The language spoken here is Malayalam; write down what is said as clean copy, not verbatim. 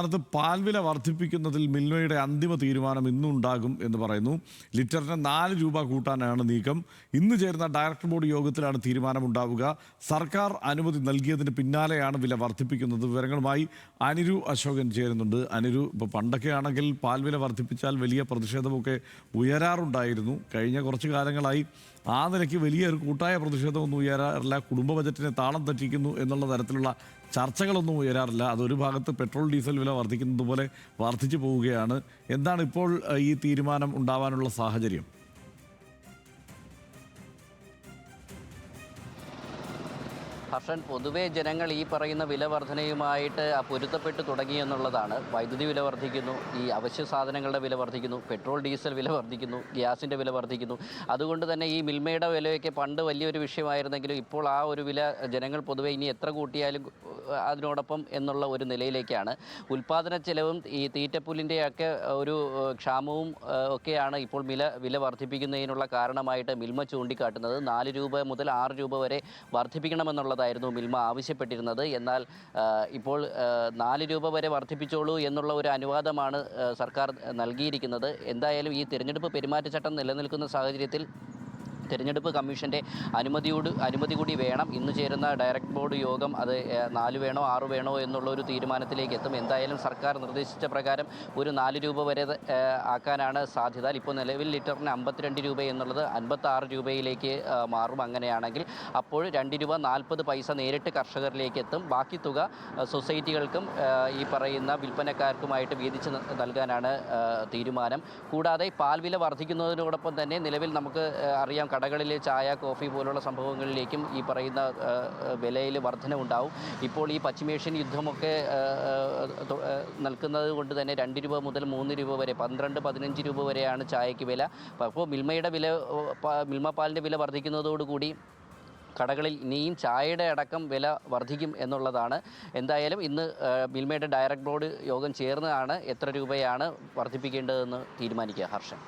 സംസ്ഥാനത്ത് പാൽവില വർദ്ധിപ്പിക്കുന്നതിൽ മിൽമയുടെ അന്തിമ തീരുമാനം ഇന്നുണ്ടാകും എന്ന് പറയുന്നു. ലിറ്ററിന് 4 രൂപ കൂട്ടാനാണ് നീക്കം. ഇന്ന് ചേരുന്ന ഡയറക്ടർ ബോർഡ് യോഗത്തിലാണ് തീരുമാനമുണ്ടാവുക. സർക്കാർ അനുമതി നൽകിയതിന് പിന്നാലെയാണ് വില വർദ്ധിപ്പിക്കുന്നത്. വിവരങ്ങളുമായി അനിരു അശോകൻ ചേരുന്നുണ്ട്. അനിരു, ഇപ്പോൾ പണ്ടൊക്കെ ആണെങ്കിൽ പാൽവില വർദ്ധിപ്പിച്ചാൽ വലിയ പ്രതിഷേധമൊക്കെ ഉയരാറുണ്ടായിരുന്നു. കഴിഞ്ഞ കുറച്ചു കാലങ്ങളായി ആ നിലയ്ക്ക് വലിയൊരു കൂട്ടായ പ്രതിഷേധമൊന്നും ഉയരാറില്ല. കുടുംബ ബജറ്റിനെ താളം തെറ്റിക്കുന്നു എന്നുള്ള തരത്തിലുള്ള ചർച്ചകളൊന്നും ഉയരാറില്ല. അതൊരു ഭാഗത്ത് പെട്രോൾ ഡീസൽ വില വർദ്ധിക്കുന്നത് പോലെ വർദ്ധിച്ചു പോവുകയാണ്. എന്താണ് ഇപ്പോൾ ഈ തീരുമാനം ഉണ്ടാവാനുള്ള സാഹചര്യം? ഹർഷൻ, പൊതുവേ ജനങ്ങൾ ഈ പറയുന്ന വില വർധനയുമായിട്ട് പൊരുത്തപ്പെട്ട് തുടങ്ങിയെന്നുള്ളതാണ്. വൈദ്യുതി വില വർദ്ധിക്കുന്നു, ഈ അവശ്യ സാധനങ്ങളുടെ വില വർദ്ധിക്കുന്നു, പെട്രോൾ ഡീസൽ വില വർദ്ധിക്കുന്നു, ഗ്യാസിൻ്റെ വില വർദ്ധിക്കുന്നു. അതുകൊണ്ട് തന്നെ ഈ മിൽമയുടെ വിലയൊക്കെ പണ്ട് വലിയൊരു വിഷയമായിരുന്നെങ്കിലും ഇപ്പോൾ ആ ഒരു വില ജനങ്ങൾ പൊതുവേ ഇനി എത്ര കൂട്ടിയാലും അതിനോടൊപ്പം എന്നുള്ള ഒരു നിലയിലേക്കാണ്. ഉൽപ്പാദന ചെലവും ഈ തീറ്റപ്പുല്ലിൻ്റെയൊക്കെ ഒരു ക്ഷാമവും ഒക്കെയാണ് ഇപ്പോൾ വില വർദ്ധിപ്പിക്കുന്നതിനുള്ള കാരണമായിട്ട് മിൽമ ചൂണ്ടിക്കാട്ടുന്നത്. 4 രൂപ മുതൽ 6 രൂപ വരെ വർദ്ധിപ്പിക്കണമെന്നുള്ളതായിരുന്നു മിൽമ ആവശ്യപ്പെട്ടിരുന്നത്. എന്നാൽ ഇപ്പോൾ 4 രൂപ വരെ വർദ്ധിപ്പിച്ചോളൂ എന്നുള്ള ഒരു അനുവാദമാണ് സർക്കാർ നൽകിയിരിക്കുന്നത്. എന്തായാലും ഈ തിരഞ്ഞെടുപ്പ് പെരുമാറ്റച്ചട്ടം നിലനിൽക്കുന്ന സാഹചര്യത്തിൽ തിരഞ്ഞെടുപ്പ് കമ്മീഷൻ്റെ അനുമതി കൂടി വേണം. ഇന്ന് ചേരുന്ന ഡയറക്ടർ ബോർഡ് യോഗം അത് 4 വേണോ 6 വേണോ എന്നുള്ള ഒരു തീരുമാനത്തിലേക്ക് എത്തും. എന്തായാലും സർക്കാർ നിർദ്ദേശിച്ച പ്രകാരം ഒരു 4 രൂപ വരെ ആക്കാനാണ് സാധ്യത. ഇപ്പോൾ നിലവിൽ ലിറ്ററിന് 52 രൂപ എന്നുള്ളത് 56 രൂപയിലേക്ക് മാറും. അങ്ങനെയാണെങ്കിൽ അപ്പോൾ 2 രൂപ 40 പൈസ നേരിട്ട് കർഷകരിലേക്ക് എത്തും. ബാക്കി തുക സൊസൈറ്റികൾക്കും ഈ പറയുന്ന വിൽപ്പനക്കാർക്കുമായിട്ട് വീതിച്ച് നൽകാനാണ് തീരുമാനം. കൂടാതെ പാൽവില വർദ്ധിക്കുന്നതിനോടൊപ്പം തന്നെ നിലവിൽ നമുക്ക് അറിയാം കടകളിലെ ചായ, കോഫി പോലുള്ള സംഭവങ്ങളിലേക്കും ഈ പറയുന്ന വിലയിൽ വർധനവുണ്ടാവും. ഇപ്പോൾ ഈ പശ്ചിമേഷ്യൻ യുദ്ധമൊക്കെ നിൽക്കുന്നത് കൊണ്ട് തന്നെ 2 രൂപ മുതൽ 3 രൂപ വരെ 12-15 രൂപ വരെയാണ് ചായയ്ക്ക് വില. അപ്പോൾ മിൽമ പാലിൻ്റെ വില വർദ്ധിക്കുന്നതോടുകൂടി കടകളിൽ ഇനിയും ചായയുടെ അടക്കം വില വർദ്ധിക്കും എന്നുള്ളതാണ്. എന്തായാലും ഇന്ന് മിൽമയുടെ ഡയറക്ടർ ബോർഡ് യോഗം ചേർന്നാണ് എത്ര രൂപയാണ് വർദ്ധിപ്പിക്കേണ്ടതെന്ന് തീരുമാനിക്കുക. ഹർഷൻ.